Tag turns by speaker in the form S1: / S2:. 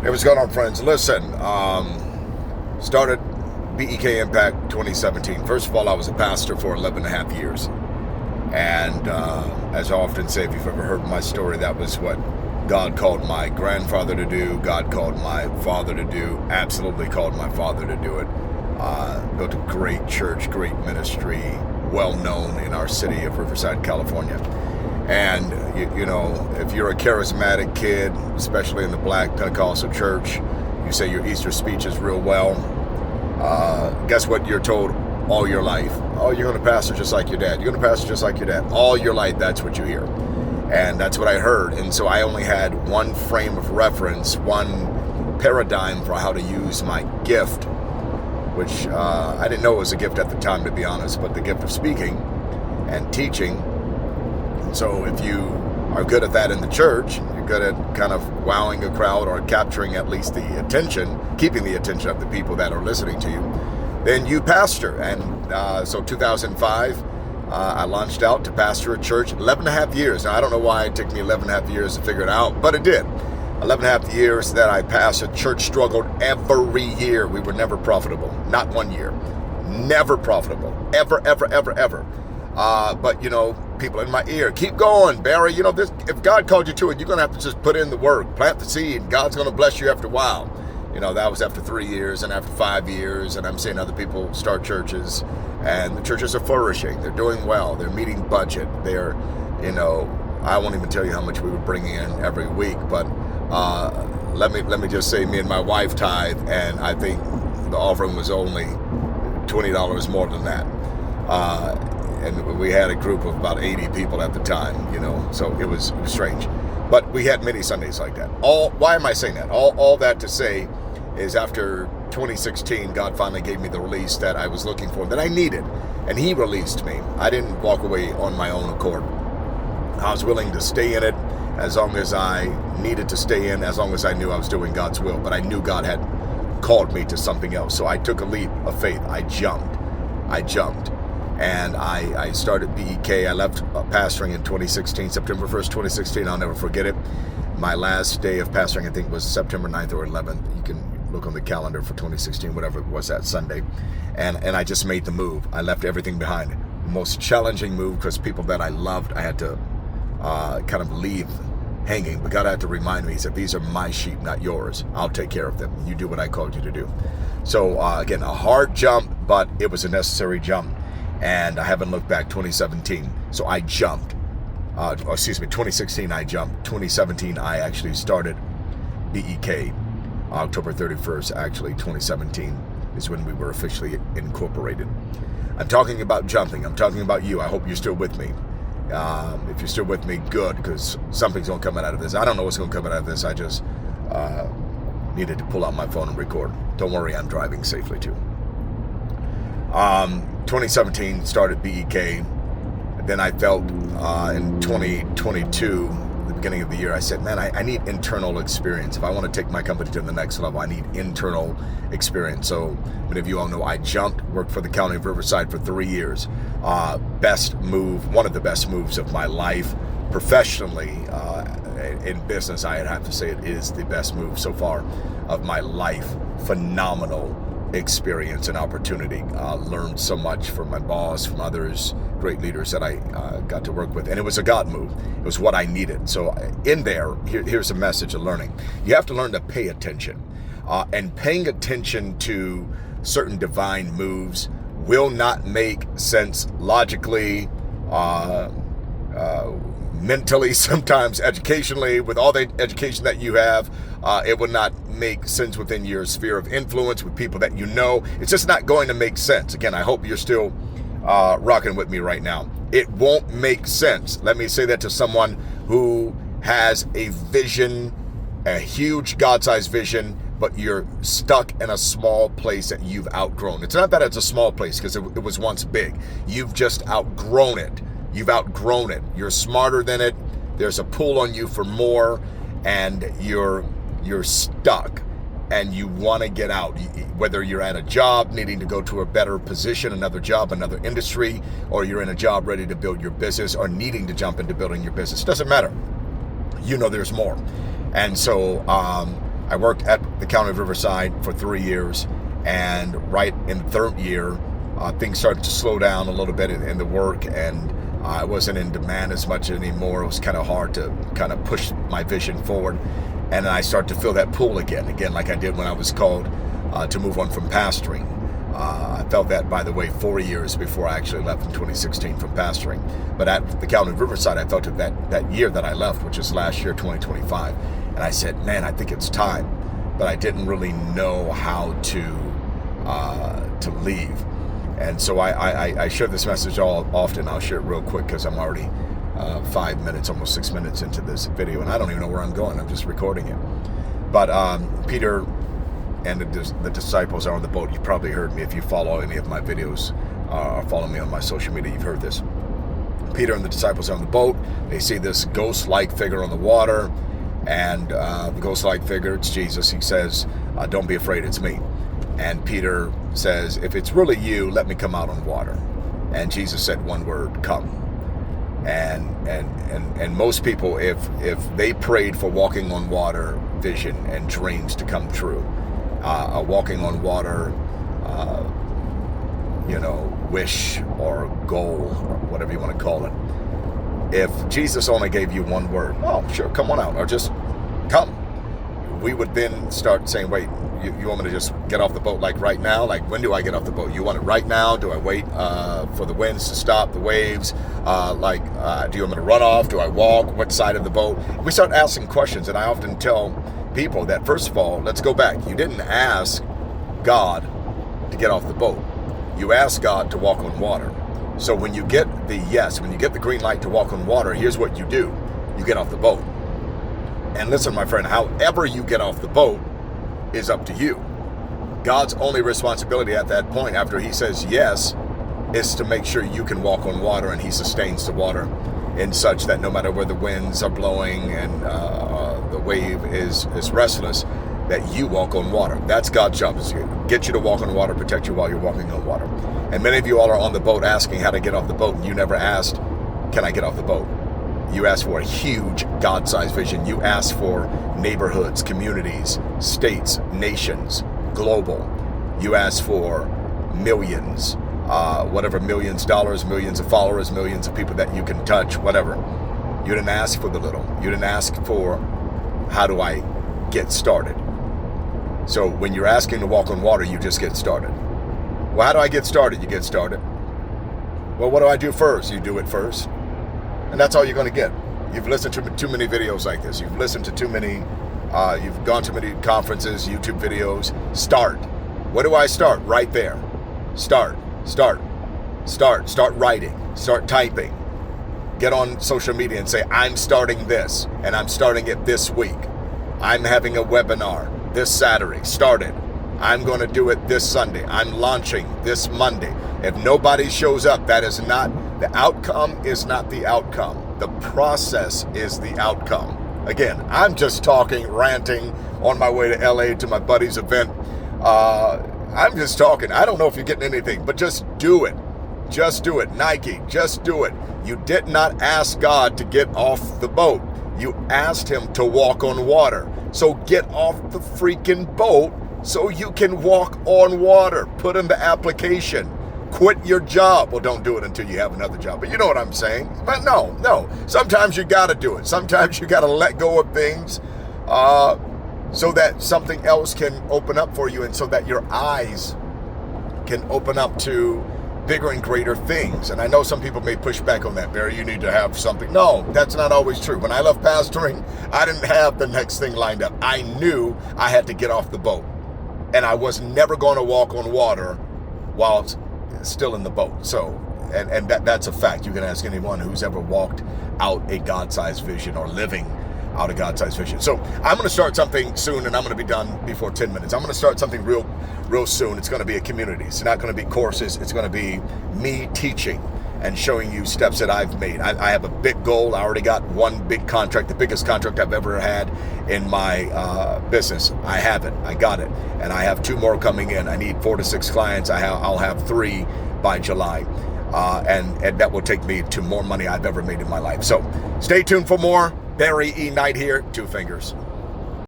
S1: Hey, what's going on, friends? Listen, started BEK Impact 2017. First of all, I was a pastor for 11 and a half years. And as I often say, if you've ever heard my story, that was what God called my grandfather to do. God called my father to do. Absolutely called my father to do it. Built a great church, great ministry, well known in our city of Riverside, California. And, you know, if you're a charismatic kid, especially in the Black Pentecostal church, you say your Easter speeches real well, guess what you're told all your life? Oh, you're going to pastor just like your dad. You're going to pastor just like your dad. All your life, that's what you hear. And that's what I heard. And so I only had one frame of reference, one paradigm for how to use my gift, which I didn't know it was a gift at the time, to be honest, but the gift of speaking and teaching. So if you are good at that in the church, you're good at kind of wowing a crowd or capturing at least the attention, keeping the attention of the people that are listening to you, then you pastor. And so 2005, I launched out to pastor a church, 11 and a half years. Now, I don't know why it took me 11 and a half years to figure it out, but it did. 11 and a half years that I pastored. Church struggled every year. We were never profitable. Not 1 year. Never profitable. Ever. But, you know, people in my ear, keep going, Barry. You know, this, if God called you to it, you're going to have to just put in the work, plant the seed. God's going to bless you after a while. You know, that was after 3 years and after 5 years. And I'm seeing other people start churches, and the churches are flourishing. They're doing well. They're meeting budget. They're, you know, I won't even tell you how much we were bringing in every week. But let me just say, me and my wife tithe, and I think the offering was only $20 more than that. And we had a group of about 80 people at the time, you know, so it was strange. But we had many Sundays like that. Why am I saying that? All that to say is after 2016, God finally gave me the release that I was looking for, that I needed. And He released me. I didn't walk away on my own accord. I was willing to stay in it as long as I needed to stay in, as long as I knew I was doing God's will. But I knew God had called me to something else. So I took a leap of faith. I jumped. And I started BEK. I left pastoring in 2016, September 1st, 2016. I'll never forget it. My last day of pastoring, I think, was September 9th or 11th. You can look on the calendar for 2016, whatever it was, that Sunday. And I just made the move. I left everything behind. Most challenging move, because people that I loved, I had to kind of leave hanging. But God had to remind me, He said, these are my sheep, not yours. I'll take care of them. You do what I called you to do. So again, a hard jump, but it was a necessary jump. And I haven't looked back. 2017. So I jumped. 2016 I jumped. 2017 I actually started BEK. October 31st, actually, 2017 is when we were officially incorporated. I'm talking about jumping. I'm talking about you. I hope you're still with me. If you're still with me, good, because something's going to come out of this. I don't know what's going to come out of this. I just needed to pull out my phone and record. Don't worry, I'm driving safely too. 2017 started BEK. Then I felt in 2022, the beginning of the year, I said, man, I need internal experience. If I want to take my company to the next level, I need internal experience. So many of you all know I jumped, worked for the county of Riverside for 3 years. Best move, one of the best moves of my life. Professionally, in business, I'd have to say it is the best move so far of my life. Phenomenal experience and opportunity. Learned so much from my boss, from others, great leaders that I got to work with. And it was a God move. It was what I needed. So in there, here's a message of learning. You have to learn to pay attention. And paying attention to certain divine moves will not make sense logically, mentally, sometimes educationally, with all the education that you have. It would not make sense within your sphere of influence with people that you know. It's just not going to make sense. Again, I hope you're still rocking with me right now. It won't make sense. Let me say that to someone who has a vision, a huge God-sized vision, but you're stuck in a small place that you've outgrown. It's not that it's a small place, because it was once big. You've just outgrown it. You've outgrown it. You're smarter than it. There's a pull on you for more, and you're stuck, and you want to get out. Whether you're at a job needing to go to a better position, another job, another industry, or you're in a job ready to build your business or needing to jump into building your business, doesn't matter. You know there's more. And so I worked at the County of Riverside for 3 years, and right in the third year, things started to slow down a little bit in the work, and I wasn't in demand as much anymore. It was kind of hard to kind of push my vision forward, and I started to feel that pull again like I did when I was called to move on from pastoring. I felt that, by the way, 4 years before I actually left in 2016 from pastoring. But at the County of Riverside, I felt it that year that I left, which is last year, 2025. And I said, man, I think it's time. But I didn't really know how to leave. And so I share this message often. I'll share it real quick because I'm already 5 minutes, almost 6 minutes into this video. And I don't even know where I'm going. I'm just recording it. But Peter and the disciples are on the boat. You've probably heard me if you follow any of my videos or follow me on my social media. You've heard this. Peter and the disciples are on the boat. They see this ghost-like figure on the water, and the ghost-like figure, it's Jesus. He says, don't be afraid, it's me. And Peter says, if it's really you, let me come out on water. And Jesus said one word, come. And most people, if they prayed for walking on water vision and dreams to come true, a walking on water, wish or goal, or whatever you want to call it. If Jesus only gave you one word, oh, sure, come on out, or just come, we would then start saying, wait, you want me to just get off the boat like right now? Like, when do I get off the boat? You want it right now? Do I wait for the winds to stop, the waves? Do you want me to run off? Do I walk? What side of the boat? We start asking questions, and I often tell people that, first of all, let's go back. You didn't ask God to get off the boat. You asked God to walk on water. So when you get the yes, when you get the green light to walk on water, here's what you do. You get off the boat. And listen, my friend, however you get off the boat is up to you. God's only responsibility at that point, after he says yes, is to make sure you can walk on water, and he sustains the water in such that no matter where the winds are blowing and the wave is restless, that you walk on water. That's God's job, is to get you to walk on water, protect you while you're walking on water. And many of you all are on the boat asking how to get off the boat, and you never asked, can I get off the boat? You asked for a huge God-sized vision. You asked for neighborhoods, communities, states, nations, global. You asked for millions, whatever, millions of dollars, millions of followers, millions of people that you can touch, whatever. You didn't ask for the little. You didn't ask for, how do I get started? So when you're asking to walk on water, you just get started. Well, how do I get started? You get started. Well, what do I do first? You do it first. And that's all you're going to get. You've listened to too many videos like this. You've listened to too many, you've gone to many conferences, YouTube videos. Start. Where do I start? Right there. Start writing, start typing. Get on social media and say, I'm starting this, and I'm starting it this week. I'm having a webinar this Saturday. Start it. I'm going to do it this Sunday. I'm launching this Monday. If nobody shows up, that is not, the outcome is not the outcome. The process is the outcome. Again, I'm just talking, ranting on my way to LA to my buddy's event. I'm just talking. I don't know if you're getting anything, but just do it. Just do it. Nike, just do it. You did not ask God to get off the boat. You asked him to walk on water. So get off the freaking boat so you can walk on water. Put in the application. Quit your job. Well, don't do it until you have another job. But you know what I'm saying. But no. Sometimes you got to do it. Sometimes you got to let go of things so that something else can open up for you, and so that your eyes can open up to bigger and greater things. And I know some people may push back on that. Barry, you need to have something. No, that's not always true. When I left pastoring, I didn't have the next thing lined up. I knew I had to get off the boat, and I was never going to walk on water while still in the boat. So, and that's a fact. You can ask anyone who's ever walked out a God-sized vision or living out a God-sized vision. So I'm going to start something soon, and I'm going to be done before 10 minutes. I'm going to start something real soon. It's going to be a community. It's not going to be courses. It's going to be me teaching and showing you steps that I've made. I have a big goal. I already got one big contract, the biggest contract I've ever had in my business. I have it. I got it. And I have 2 more coming in. I need 4 to 6 clients. I'll have 3 by July. And that will take me to more money I've ever made in my life. So stay tuned for more. Barry E. Knight here, 2 fingers.